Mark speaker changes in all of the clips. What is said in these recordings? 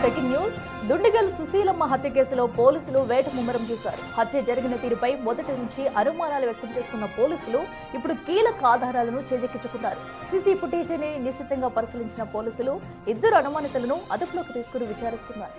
Speaker 1: Breaking news. Dundigal Susheelamma హత్య కేసులో పోలీసులు వేట ముమ్మరం చేశారు. హత్య జరిగిన తీరుపై మొదటి నుంచి అనుమానాలు వ్యక్తం చేస్తున్న పోలీసులు ఇప్పుడు కీలక ఆధారాలను చేజెక్కించుకున్నారు. సీసీ ఫుటేజీని నిశితంగా పరిశీలించిన పోలీసులు ఇద్దరు అనుమానితులను అదుపులోకి తీసుకుని విచారిస్తున్నారు.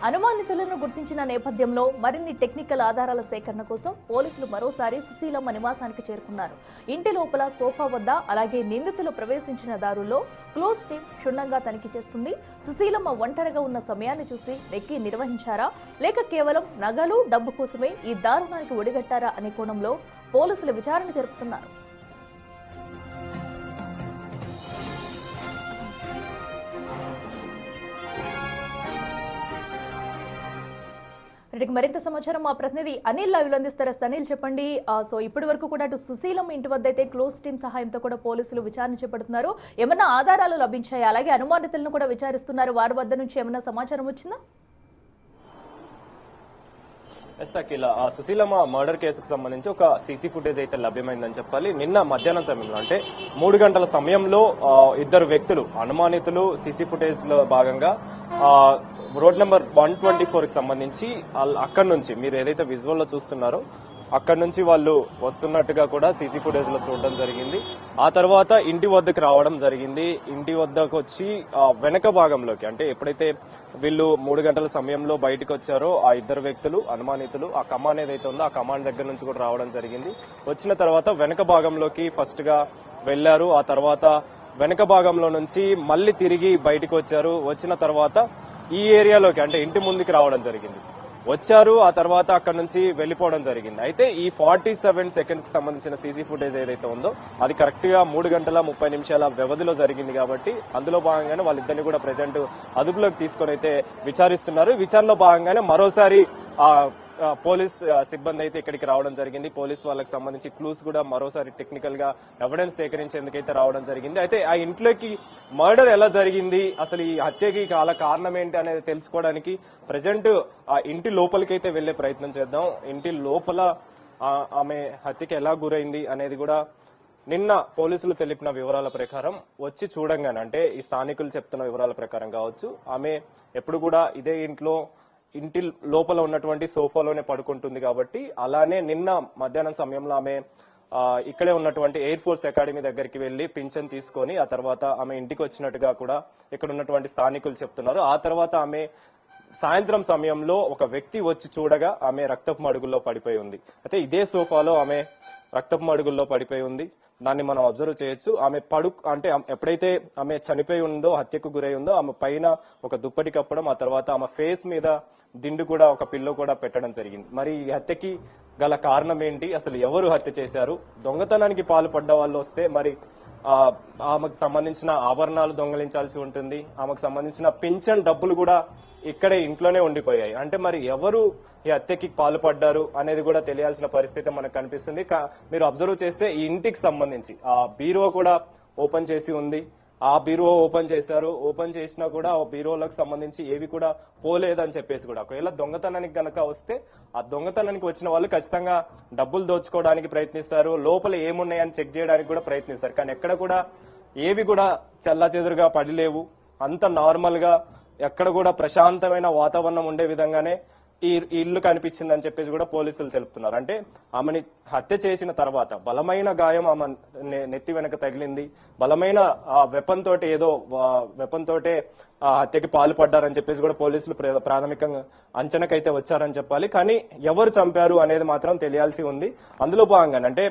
Speaker 1: అనుమానితులను గుర్తించిన నేపథ్యంలో మరిన్ని టెక్నికల్ ఆధారాల సేకరణ కోసం పోలీసులు మరోసారి సుశీలమ్మ నివాసానికి చేరుకున్నారు. ఇంటి లోపల సోఫా వద్ద అలాగే నిందితులు ప్రవేశించిన దారుల్లో క్లోజ్ టీం క్షుణ్ణంగా తనిఖీ చేస్తుంది. సుశీలమ్మ ఒంటరిగా ఉన్న సమయాన్ని చూసి రెక్కి నిర్వహించారా లేక కేవలం నగలు డబ్బు కోసమే ఈ దారుణానికి ఒడిగట్టారా అనే కోణంలో పోలీసులు విచారణ జరుపుతున్నారు. మరింత సమాచారం మా ప్రతినిధి అనిల్ లైవ్ లో అందిస్తారు. అనిల్, చెప్పండి. సో ఇప్పటి వరకు కూడా అటు సుశీలమ్మ ఇంటి వద్ద అయితే క్లోజ్ టీం సహాయంతో కూడా పోలీసులు విచారణ చేపడుతున్నారు. ఏమన్నా ఆధారాలు లభించాయి? అలాగే అనుమానితులను కూడా విచారిస్తున్నారు. వారి వద్ద నుంచి ఏమన్నా సమాచారం వచ్చిందా?
Speaker 2: అఖిల, సుశీలమ్మ మర్డర్ కేసుకు సంబంధించి ఒక సీసీ ఫుటేజ్ అయితే లభ్యమైందని చెప్పాలి. నిన్న మధ్యాహ్నం సమయంలో అంటే 3 గంటల సమయంలో ఇద్దరు వ్యక్తులు అనుమానితులు సీసీ ఫుటేజ్ లో భాగంగా రోడ్ నెంబర్ 124 కి సంబంధించి అక్కడి నుంచి మీరు ఏదైతే విజువల్ లో చూస్తున్నారో అక్కడి నుంచి వాళ్ళు వస్తున్నట్టుగా కూడా సీసీ ఫుటేజ్ లో చూడడం జరిగింది. ఆ తర్వాత ఇంటి వద్దకు రావడం జరిగింది. ఇంటి వద్దకు వచ్చి వెనక భాగంలోకి అంటే ఎప్పుడైతే వీళ్ళు 3 గంటల సమయంలో బయటకు వచ్చారో ఆ ఇద్దరు వ్యక్తులు అనుమానితులు ఆ కమాన్ ఏదైతే ఉందో ఆ కమాన్ దగ్గర నుంచి కూడా రావడం జరిగింది. వచ్చిన తర్వాత వెనక భాగంలోకి ఫస్ట్ గా వెళ్లారు. ఆ తర్వాత వెనక భాగంలో నుంచి మళ్లీ తిరిగి బయటకు వచ్చారు. వచ్చిన తర్వాత ఈ ఏరియాలోకి అంటే ఇంటి ముందుకు రావడం జరిగింది. వచ్చారు. ఆ తర్వాత అక్కడ నుంచి వెళ్లిపోవడం జరిగింది. అయితే ఈ 47 సెకండ్స్ కి సంబంధించిన సీసీ ఫుటేజ్ ఏదైతే ఉందో అది కరెక్ట్ గా 3 గంటల 30 నిమిషాల వ్యవధిలో జరిగింది కాబట్టి అందులో భాగంగానే వాళ్ళిద్దరిని కూడా ప్రెజెంట్ అదుపులోకి తీసుకొని అయితే విచారిస్తున్నారు. విచారణలో భాగంగానే మరోసారి పోలీస్ సిబ్బంది అయితే ఇక్కడికి రావడం జరిగింది. పోలీస్ వాళ్ళకి సంబంధించి క్లూస్ కూడా మరోసారి టెక్నికల్ గా ఎవిడెన్స్ సేకరించేందుకైతే రావడం జరిగింది. అయితే ఆ ఇంట్లోకి మర్డర్ ఎలా జరిగింది, అసలు ఈ హత్యకి కారణం ఏంటి అనేది తెలుసుకోవడానికి ప్రెసెంట్ ఆ ఇంటి లోపలికైతే వెళ్లే ప్రయత్నం చేద్దాం. ఇంటి లోపల ఆమె హత్యకి ఎలా గురైంది అనేది కూడా నిన్న పోలీసులు తెలిపిన వివరాల ప్రకారం వచ్చి చూడంగానే అంటే ఈ స్థానికులు చెప్తున్న వివరాల ప్రకారం కావచ్చు, ఆమె ఎప్పుడు కూడా ఇదే ఇంటి లోపల ఉన్నటువంటి సోఫాలోనే పడుకుంటుంది కాబట్టి అలానే నిన్న మధ్యాహ్నం సమయంలో ఆమె ఇక్కడే ఉన్నటువంటి ఎయిర్ ఫోర్స్ అకాడమీ దగ్గరికి వెళ్లి పింఛన్ తీసుకొని ఆ తర్వాత ఆమె ఇంటికి వచ్చినట్టుగా కూడా ఇక్కడ ఉన్నటువంటి స్థానికులు చెప్తున్నారు. ఆ తర్వాత ఆమె సాయంత్రం సమయంలో ఒక వ్యక్తి వచ్చి చూడగా ఆమె రక్తపు మడుగుల్లో పడిపోయి ఉంది. అయితే ఇదే సోఫాలో ఆమె రక్తపు మడుగుల్లో పడిపోయి ఉంది. దాన్ని మనం అబ్జర్వ్ చేయొచ్చు. ఆమె అంటే ఎప్పుడైతే ఆమె చనిపోయి ఉందో హత్యకు గురై ఉందో ఆమె పైన ఒక దుప్పటి కప్పడం, ఆ తర్వాత ఆమె ఫేస్ మీద దిండు కూడా ఒక పిల్లో కూడా పెట్టడం జరిగింది. మరి ఈ హత్యకి గల కారణం ఏంటి, అసలు ఎవరు హత్య చేశారు, దొంగతనానికి పాల్పడ్డ వాళ్ళు వస్తే మరి ఆమెకు సంబంధించిన ఆభరణాలు దొంగలించాల్సి ఉంటుంది, ఆమెకు సంబంధించిన పింఛన్ డబ్బులు కూడా ఇక్కడే ఇంట్లోనే ఉండిపోయాయి. అంటే మరి ఎవరు ఈ హత్యకి పాల్పడ్డారు అనేది కూడా తెలియాల్సిన పరిస్థితి మనకు కనిపిస్తుంది. మీరు అబ్జర్వ్ చేస్తే ఈ ఇంటికి సంబంధించి ఆ బీరో కూడా ఓపెన్ చేసి ఉంది. ఆ బీరో ఓపెన్ చేశారు. ఓపెన్ చేసినా కూడా ఆ బీరోలకు సంబంధించి ఏవి కూడా పోలేదని చెప్పేసి కూడా ఒకవేళ దొంగతనానికి గనక వస్తే ఆ దొంగతనానికి వచ్చిన వాళ్ళు ఖచ్చితంగా డబ్బులు దోచుకోవడానికి ప్రయత్నిస్తారు, లోపల ఏమున్నాయని చెక్ చేయడానికి కూడా ప్రయత్నిస్తారు. కానీ ఎక్కడ కూడా ఏవి కూడా చెల్లాచెదురుగా పడిలేవు. అంత నార్మల్ గా ఎక్కడ కూడా ప్రశాంతమైన వాతావరణం ఉండే విధంగానే ఈ ఇల్లు కనిపించిందని చెప్పేసి కూడా పోలీసులు తెలుపుతున్నారు. అంటే ఆమెని హత్య చేసిన తర్వాత బలమైన గాయం ఆమె నెత్తి వెనక తగిలింది. బలమైన వెపన్ తోటే హత్యకి పాల్పడ్డారని చెప్పేసి కూడా పోలీసులు ప్రాథమికంగా అంచనాకైతే వచ్చారని చెప్పాలి. కానీ ఎవరు చంపారు అనేది మాత్రం తెలియాల్సి ఉంది. అందులో భాగంగానే అంటే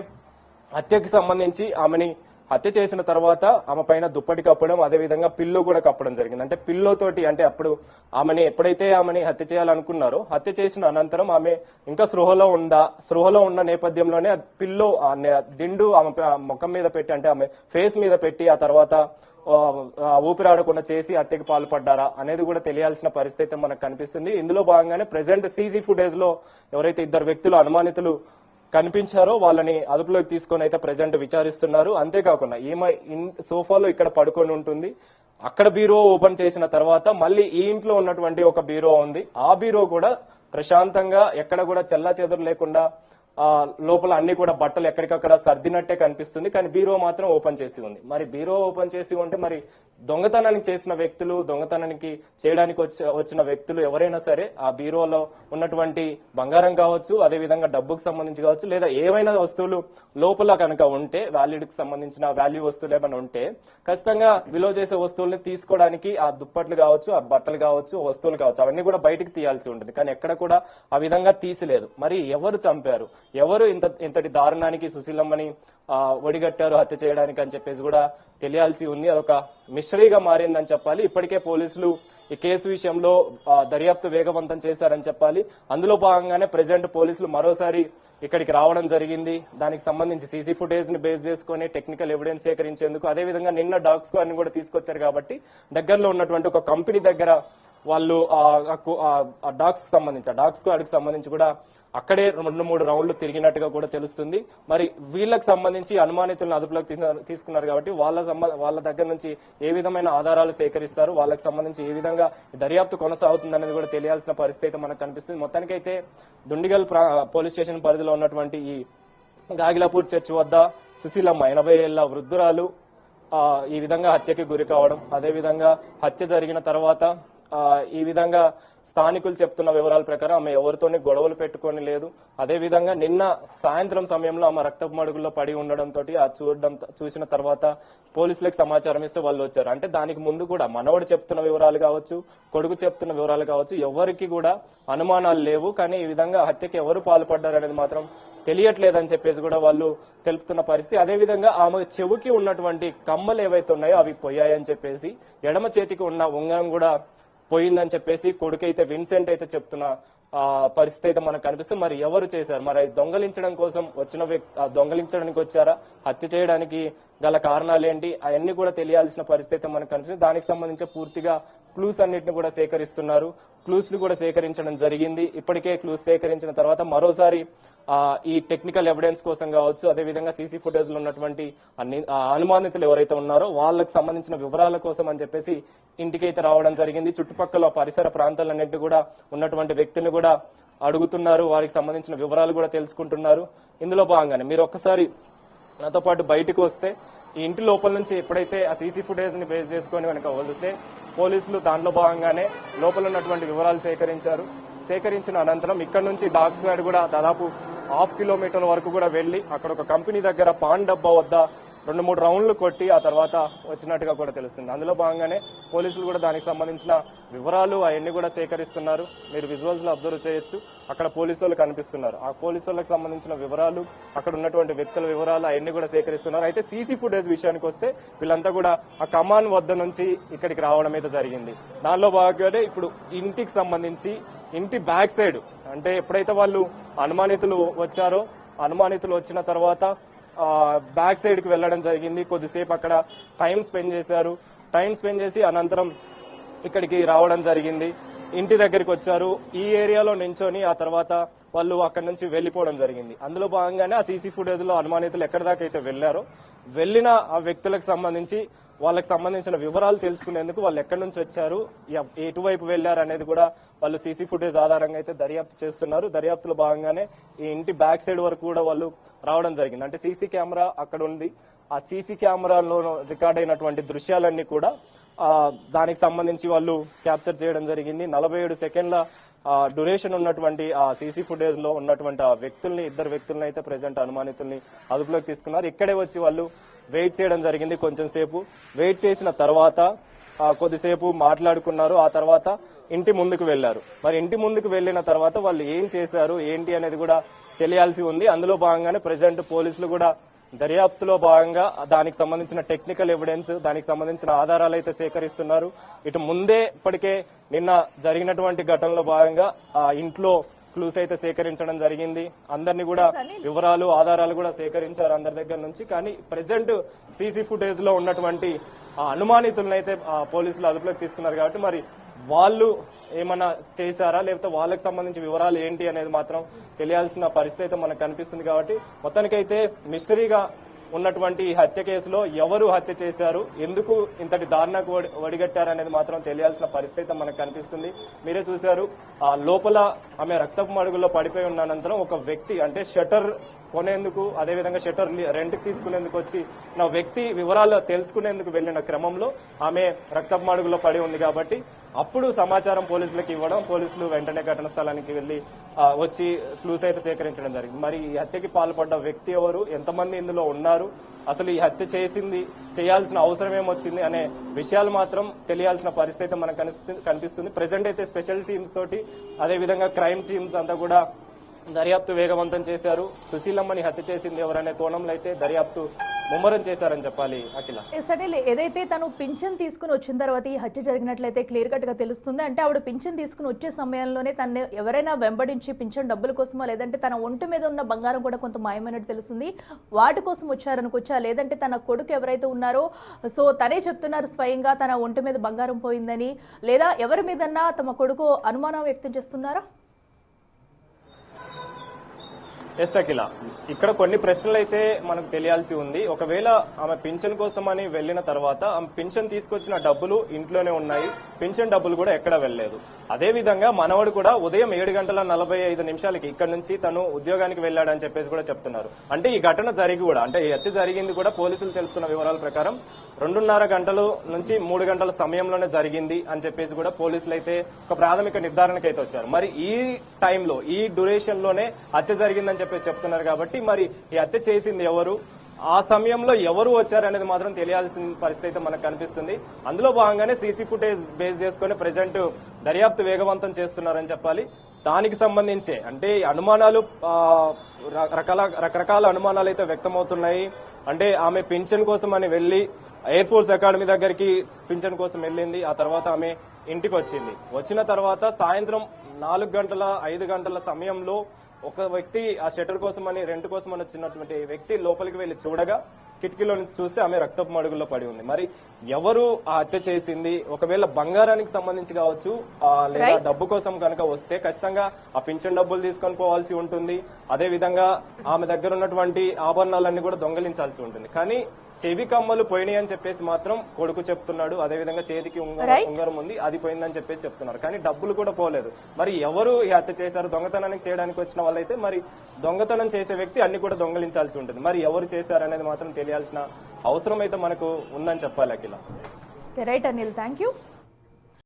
Speaker 2: హత్యకి సంబంధించి ఆమెని హత్య చేసిన తర్వాత ఆమె పైన దుప్పటి కప్పడం, అదేవిధంగా పిల్లో కూడా కప్పడం జరిగింది. అంటే పిల్లోతోటి అంటే అప్పుడు ఎప్పుడైతే ఆమెని హత్య చేయాలనుకున్నారో హత్య చేసిన అనంతరం ఆమె ఇంకా స్పృహలో ఉన్న నేపథ్యంలోనే పిల్లో దిండు ఆమె ముఖం మీద పెట్టి అంటే ఆమె ఫేస్ మీద పెట్టి ఆ తర్వాత ఊపిరాడకుండా చేసి హత్యకి పాల్పడ్డారా అనేది కూడా తెలియాల్సిన పరిస్థితి మనకు కనిపిస్తుంది. ఇందులో భాగంగానే ప్రెసెంట్ సీసీ ఫుటేజ్ లో ఎవరైతే ఇద్దరు వ్యక్తులు అనుమానితులు కనిపించారో వాళ్ళని అదుపులోకి తీసుకొని అయితే ప్రెసెంట్ విచారిస్తున్నారు. అంతేకాకుండా ఈమె సోఫాలో ఇక్కడ పడుకొని ఉంటుంది. అక్కడ బీరో ఓపెన్ చేసిన తర్వాత మళ్ళీ ఈ ఇంట్లో ఉన్నటువంటి ఒక బీరో ఉంది. ఆ బీరో కూడా ప్రశాంతంగా ఎక్కడ కూడా చెల్లాచెదురు లేకుండా లోపల అన్ని కూడా బట్టలు ఎక్కడికక్కడ సర్దినట్టే కనిపిస్తుంది, కానీ బీరో మాత్రం ఓపెన్ చేసి ఉంది. మరి బీరో ఓపెన్ చేసి ఉంటే మరి దొంగతనానికి చేసిన వ్యక్తులు, దొంగతనానికి చేయడానికి వచ్చిన వ్యక్తులు ఎవరైనా సరే ఆ బీరోలో ఉన్నటువంటి బంగారం కావచ్చు, అదే విధంగా డబ్బుకు సంబంధించి కావచ్చు, లేదా ఏవైనా వస్తువులు లోపల కనుక ఉంటే వాల్యూకి సంబంధించిన వాల్యూ వస్తువులు ఏమైనా ఉంటే ఖచ్చితంగా విలువ చేసే వస్తువుల్ని తీసుకోవడానికి ఆ దుప్పట్లు కావచ్చు, ఆ బట్టలు కావచ్చు, వస్తువులు కావచ్చు, అవన్నీ కూడా బయటికి తీయాల్సి ఉంటుంది. కానీ ఎక్కడ కూడా ఆ విధంగా తీసిలేదు. మరి ఎవరు చంపారు, ఎవరు ఇంతటి దారుణానికి సుశీలమ్మని ఒడిగట్టారు హత్య చేయడానికి అని చెప్పేసి కూడా తెలియాల్సి ఉంది. అదొక మిస్టరీగా మారిందని చెప్పాలి. ఇప్పటికే పోలీసులు ఈ కేసు విషయంలో దర్యాప్తు వేగవంతం చేశారని చెప్పాలి. అందులో భాగంగానే ప్రెసెంట్ పోలీసులు మరోసారి ఇక్కడికి రావడం జరిగింది. దానికి సంబంధించి సీసీ ఫుటేజ్ ని బేస్ చేసుకుని టెక్నికల్ ఎవిడెన్స్ సేకరించేందుకు, అదేవిధంగా నిన్న డాగ్ స్క్వాడ్ ని కూడా తీసుకొచ్చారు కాబట్టి దగ్గరలో ఉన్నటువంటి ఒక కంపెనీ దగ్గర వాళ్ళు డాగ్ స్క్వాడ్ కి సంబంధించి కూడా అక్కడే 2-3 రౌండ్లు తిరిగినట్టుగా కూడా తెలుస్తుంది. మరి వీళ్ళకి సంబంధించి అనుమానితులను అదుపులోకి తీసుకున్నారు కాబట్టి వాళ్ళ దగ్గర నుంచి ఏ విధమైన ఆధారాలు సేకరిస్తారు, వాళ్ళకి సంబంధించి ఏ విధంగా దర్యాప్తు కొనసాగుతుంది అనేది కూడా తెలియాల్సిన పరిస్థితి మనకు కనిపిస్తుంది. మొత్తానికైతే దుండిగల్ పోలీస్ స్టేషన్ పరిధిలో ఉన్నటువంటి ఈ గాగిలాపూర్ చర్చ్ వద్ద సుశీలమ్మ 80 ఏళ్ల వృద్ధురాలు ఈ విధంగా హత్యకి గురి కావడం, అదే విధంగా హత్య జరిగిన తర్వాత ఈ విధంగా స్థానికులు చెప్తున్న వివరాల ప్రకారం ఆమె ఎవరితోని గొడవలు పెట్టుకొని లేదు. అదే విధంగా నిన్న సాయంత్రం సమయంలో ఆమె రక్తపు మడుగుల్లో పడి ఉండడంతో చూసిన తర్వాత పోలీసులకు సమాచారం ఇస్తే వాళ్ళు వచ్చారు. అంటే దానికి ముందు కూడా మనవడు చెప్తున్న వివరాలు కావచ్చు, కొడుకు చెప్తున్న వివరాలు కావచ్చు, ఎవరికి కూడా అనుమానాలు లేవు. కానీ ఈ విధంగా హత్యకి ఎవరు పాల్పడ్డారు అనేది మాత్రం తెలియట్లేదని చెప్పేసి కూడా వాళ్ళు తెలుపుతున్న పరిస్థితి. అదే విధంగా ఆమె చెవుకి ఉన్నటువంటి కమ్మలు ఏవైతే ఉన్నాయో అవి పోయాయని చెప్పేసి, ఎడమ చేతికి ఉన్న ఉంగరం కూడా పోయిందని చెప్పేసి కొడుకైతే విన్సెంట్ అయితే చెప్తున్న పరిస్థితి అయితే మనకు కనిపిస్తుంది. మరి ఎవరు చేశారు, మరి దొంగలించడం కోసం వచ్చిన దొంగలించడానికి వచ్చారా, హత్య చేయడానికి గల కారణాలు ఏంటి, అవన్నీ కూడా తెలియాల్సిన పరిస్థితి మనకు కనిపిస్తుంది. దానికి సంబంధించి పూర్తిగా క్లూస్ అన్నిటిని కూడా సేకరిస్తున్నారు. క్లూస్ ని కూడా సేకరించడం జరిగింది. ఇప్పటికే క్లూస్ సేకరించిన తర్వాత మరోసారి ఈ టెక్నికల్ ఎవిడెన్స్ కోసం కావచ్చు, అదేవిధంగా సీసీ ఫుటేజ్ లో ఉన్నటువంటి అనుమానితులు ఎవరైతే ఉన్నారో వాళ్ళకి సంబంధించిన వివరాల కోసం అని చెప్పేసి ఇంటికైతే రావడం జరిగింది. చుట్టుపక్కల పరిసర ప్రాంతాలన్నింటి కూడా ఉన్నటువంటి వ్యక్తులను కూడా అడుగుతున్నారు, వారికి సంబంధించిన వివరాలు కూడా తెలుసుకుంటున్నారు. ఇందులో భాగంగానే మీరు ఒక్కసారి నాతో పాటు బయటకు వస్తే ఈ ఇంటి లోపల నుంచి ఎప్పుడైతే ఆ సీసీ ఫుటేజ్ ని బేస్ చేసుకుని కనుక వదిలితే పోలీసులు దాంట్లో భాగంగానే లోపల ఉన్నటువంటి వివరాలు సేకరించిన అనంతరం ఇక్కడ నుంచి డాగ్ స్క్వాడ్ కూడా దాదాపు 1/2 కిలోమీటర్ల వరకు కూడా వెళ్లి అక్కడ ఒక కంపెనీ దగ్గర పాన్ డబ్బా వద్ద 2-3 రౌండ్లు కొట్టి ఆ తర్వాత వచ్చినట్టుగా కూడా తెలుస్తుంది. అందులో భాగంగానే పోలీసులు కూడా దానికి సంబంధించిన వివరాలు అవన్నీ కూడా సేకరిస్తున్నారు. మీరు విజువల్స్ లో అబ్జర్వ్ చేయొచ్చు, అక్కడ పోలీసు వాళ్ళు కనిపిస్తున్నారు. ఆ పోలీసు వాళ్ళకి సంబంధించిన వివరాలు, అక్కడ ఉన్నటువంటి వ్యక్తుల వివరాలు అవన్నీ కూడా సేకరిస్తున్నారు. అయితే సీసీ ఫుటేజ్ విషయానికి వస్తే వీళ్ళంతా కూడా ఆ కమాన్ వద్ద నుంచి ఇక్కడికి రావడం అయితే జరిగింది. దానిలో భాగంగానే ఇప్పుడు ఇంటికి సంబంధించి ఇంటి బ్యాక్ సైడ్, అంటే ఎప్పుడైతే వాళ్ళు అనుమానితులు వచ్చిన తర్వాత బ్యాక్ సైడ్ కి వెళ్లడం జరిగింది. కొద్దిసేపు అక్కడ టైం స్పెండ్ చేసి అనంతరం ఇక్కడికి రావడం జరిగింది. ఇంటి దగ్గరికి వచ్చారు, ఈ ఏరియాలో నించొని ఆ తర్వాత వాళ్ళు అక్కడి నుంచి వెళ్లిపోవడం జరిగింది. అందులో భాగంగానే ఆ సీసీ ఫుటేజ్ లో అనుమానితులు ఎక్కడి దాకా అయితే వెళ్లిన ఆ వ్యక్తులకు సంబంధించి వాళ్ళకి సంబంధించిన వివరాలు తెలుసుకునేందుకు వాళ్ళు ఎక్కడి నుంచి వచ్చారు, ఎటువైపు వెళ్లారు అనేది కూడా వాళ్ళు సీసీ ఫుటేజ్ ఆధారంగా అయితే దర్యాప్తు చేస్తున్నారు. దర్యాప్తులో భాగంగానే ఈ ఇంటి బ్యాక్ సైడ్ వరకు కూడా వాళ్ళు రావడం జరిగింది. అంటే సీసీ కెమెరా అక్కడ ఉంది. ఆ సీసీ కెమెరాలో రికార్డ్ అయినటువంటి దృశ్యాలన్నీ కూడా దానికి సంబంధించి వాళ్ళు క్యాప్చర్ చేయడం జరిగింది. 47 సెకండ్ల డ్యూరేషన్ ఉన్నటువంటి ఆ సీసీ ఫుటేజ్ లో ఉన్నటువంటి ఆ ఇద్దరు వ్యక్తుల్ని అయితే ప్రెసెంట్ అనుమానితుల్ని అదుపులోకి తీసుకున్నారు. ఇక్కడే వచ్చి వాళ్ళు వెయిట్ చేయడం జరిగింది. కొంచెం సేపు వెయిట్ చేసిన తర్వాత కొద్దిసేపు మాట్లాడుకున్నారు. ఆ తర్వాత ఇంటి ముందుకు వెళ్లారు. మరి ఇంటి ముందుకు వెళ్లిన తర్వాత వాళ్ళు ఏం చేశారు ఏంటి అనేది కూడా తెలియాల్సి ఉంది. అందులో భాగంగానే ప్రెసెంట్ పోలీసులు కూడా దర్యాప్తులో భాగంగా దానికి సంబంధించిన టెక్నికల్ ఎవిడెన్స్, దానికి సంబంధించిన ఆధారాలు అయితే సేకరిస్తున్నారు. ఇటు ముందే ఇప్పటికే నిన్న జరిగినటువంటి ఘటనలో భాగంగా ఇంట్లో క్లూస్ అయితే సేకరించడం జరిగింది. అందరినీ కూడా వివరాలు, ఆధారాలు కూడా సేకరించారు అందరి దగ్గర నుంచి. కానీ ప్రెసెంట్ సీసీ ఫుటేజ్ లో ఉన్నటువంటి అనుమానితులను అయితే పోలీసులు అదుపులోకి తీసుకున్నారు కాబట్టి మరి వాళ్ళు ఏమన్నా చేశారా, లేకపోతే వాళ్ళకి సంబంధించి వివరాలు ఏంటి అనేది మాత్రం తెలియాల్సిన పరిస్థితి అయితే మనకు కనిపిస్తుంది. కాబట్టి మొత్తానికైతే మిస్టరీగా ఉన్నటువంటి ఈ హత్య కేసులో ఎవరు హత్య చేశారు, ఎందుకు ఇంతటి దారుణకు ఒడిగట్టారు అనేది మాత్రం తెలియాల్సిన పరిస్థితి మనకు కనిపిస్తుంది. మీరే చూశారు, ఆ లోపల ఆమె రక్తపు మడుగులో పడిపోయి ఉన్న అనంతరం ఒక వ్యక్తి అంటే షట్టర్ కొనేందుకు, అదేవిధంగా షట్టర్ రెంట్కి తీసుకునేందుకు వచ్చి నా వ్యక్తి వివరాలు తెలుసుకునేందుకు వెళ్లిన క్రమంలో ఆమె రక్తపు మడుగులో పడి ఉంది కాబట్టి అప్పుడు సమాచారం పోలీసులకు ఇవ్వడం, పోలీసులు వెంటనే ఘటన స్థలానికి వెళ్లి వచ్చి క్లూస్ అయితే సేకరించడం జరిగింది. మరి ఈ హత్యకి పాల్పడ్డ వ్యక్తి ఎవరు, ఎంతమంది ఇందులో ఉన్నారు, అసలు ఈ హత్య చేయాల్సిన అవసరం ఏమొచ్చింది అనే విషయాలు మాత్రం తెలియాల్సిన పరిస్థితి మనకు కనిపిస్తుంది. ప్రెసెంట్ అయితే స్పెషల్ టీమ్స్ తోటి అదేవిధంగా క్రైమ్ టీమ్స్ అంతా కూడా దర్యాప్తు వేగవంతం చేశారు. సుశీలమ్మని హత్య చేసింది ఎవరనే కోణంలో అయితే దర్యాప్తు ముమ్మరం చేశారని చెప్పాలి. అఖిల,
Speaker 1: సడన్లీ ఏదైతే తను పింఛన్ తీసుకుని వచ్చిన తర్వాత ఈ హత్య జరిగినట్లయితే క్లియర్ కట్ గా తెలుస్తుంది. అంటే ఆవిడ పింఛన్ తీసుకుని వచ్చే సమయంలోనే తను ఎవరైనా వెంబడించి పింఛన్ డబ్బుల కోసమో లేదంటే తన ఒంటి మీద ఉన్న బంగారం కూడా కొంత మాయమైనట్టు తెలుస్తుంది. వాటి కోసం వచ్చారనుకోవచ్చా, లేదంటే తన కొడుకు ఎవరైతే ఉన్నారో సో తనే చెప్తున్నారు స్వయంగా తన ఒంటి మీద బంగారం పోయిందని, లేదా ఎవరి మీదన్నా తమ కొడుకు అనుమానం వ్యక్తం చేస్తున్నారా?
Speaker 2: ఎస్ అఖిల, ఇక్కడ కొన్ని ప్రశ్నలు అయితే మనకు తెలియాల్సి ఉంది. ఒకవేళ ఆమె పింఛన్ కోసం అని వెళ్లిన తర్వాత ఆమె పింఛన్ తీసుకొచ్చిన డబ్బులు ఇంట్లోనే ఉన్నాయి, పింఛన్ డబ్బులు కూడా ఎక్కడ వెళ్లేదు. అదే విధంగా మనవడు కూడా ఉదయం 7:45 ఇక్కడ నుంచి తను ఉద్యోగానికి వెళ్లాడని చెప్పేసి కూడా చెప్తున్నారు. అంటే ఈ ఘటన జరిగి కూడా, అంటే ఈ హత్య జరిగింది కూడా పోలీసులు తెలుపుతున్న వివరాల ప్రకారం 2:30 గంటల నుంచి 3 గంటల సమయంలోనే జరిగింది అని చెప్పేసి కూడా పోలీసులు అయితే ఒక ప్రాథమిక నిర్ధారణకు అయితే వచ్చారు. మరి ఈ టైంలో, ఈ డ్యూరేషన్ లోనే హత్య జరిగిందని చెప్పేసి చెప్తున్నారు. కాబట్టి మరి ఈ హత్య చేసింది ఎవరు, ఆ సమయంలో ఎవరు వచ్చారనేది మాత్రం తెలియాల్సిన పరిస్థితి మనకు కనిపిస్తుంది. అందులో భాగంగానే సీసీ ఫుటేజ్ బేస్ చేసుకుని ప్రెసెంట్ దర్యాప్తు వేగవంతం చేస్తున్నారని చెప్పాలి. దానికి సంబంధించే అంటే అనుమానాలు, రకరకాల అనుమానాలు అయితే వ్యక్తమవుతున్నాయి. అంటే ఆమె పింఛన్ కోసం అని వెళ్లి ఎయిర్ ఫోర్స్ అకాడమీ దగ్గరికి పింఛన్ కోసం వెళ్ళింది. ఆ తర్వాత ఆమె ఇంటికి వచ్చిన తర్వాత సాయంత్రం 4-5 గంటల సమయంలో ఒక వ్యక్తి ఆ షట్టర్ కోసం అని రెంట్ కోసం అని వచ్చినటువంటి వ్యక్తి లోపలికి వెళ్లి చూడగా కిటికీలో నుంచి చూస్తే ఆమె రక్తపు మడుగుల్లో పడి ఉంది. మరి ఎవరు ఆ హత్య చేసింది, ఒకవేళ బంగారానికి సంబంధించి కావచ్చు లేదా డబ్బు కోసం కనుక వస్తే ఖచ్చితంగా ఆ పింఛన్ డబ్బులు తీసుకొని పోవాల్సి ఉంటుంది. అదే విధంగా ఆమె దగ్గర ఉన్నటువంటి ఆభరణాలన్నీ కూడా దొంగలించాల్సి ఉంటుంది. కానీ చెవి కమ్మలు పోయినాయి అని చెప్పేసి మాత్రం కొడుకు చెప్తున్నాడు. అదేవిధంగా చేతికి ఉంగరం ఉంది, అది పోయిందని చెప్పేసి చెప్తున్నారు. కానీ డబ్బులు కూడా పోలేదు. మరి ఎవరు ఈ హత్య చేశారు, దొంగతనానికి చేయడానికి వచ్చిన వాళ్ళైతే మరి దొంగతనం చేసే వ్యక్తి అన్ని కూడా దొంగలించాల్సి ఉంటుంది. మరి ఎవరు చేశారనేది మాత్రం తెలియాల్సిన అవసరం అయితే మనకు ఉందని చెప్పాలి. అఖిల,
Speaker 1: రైట్ అనిల్, థ్యాంక్ యూ.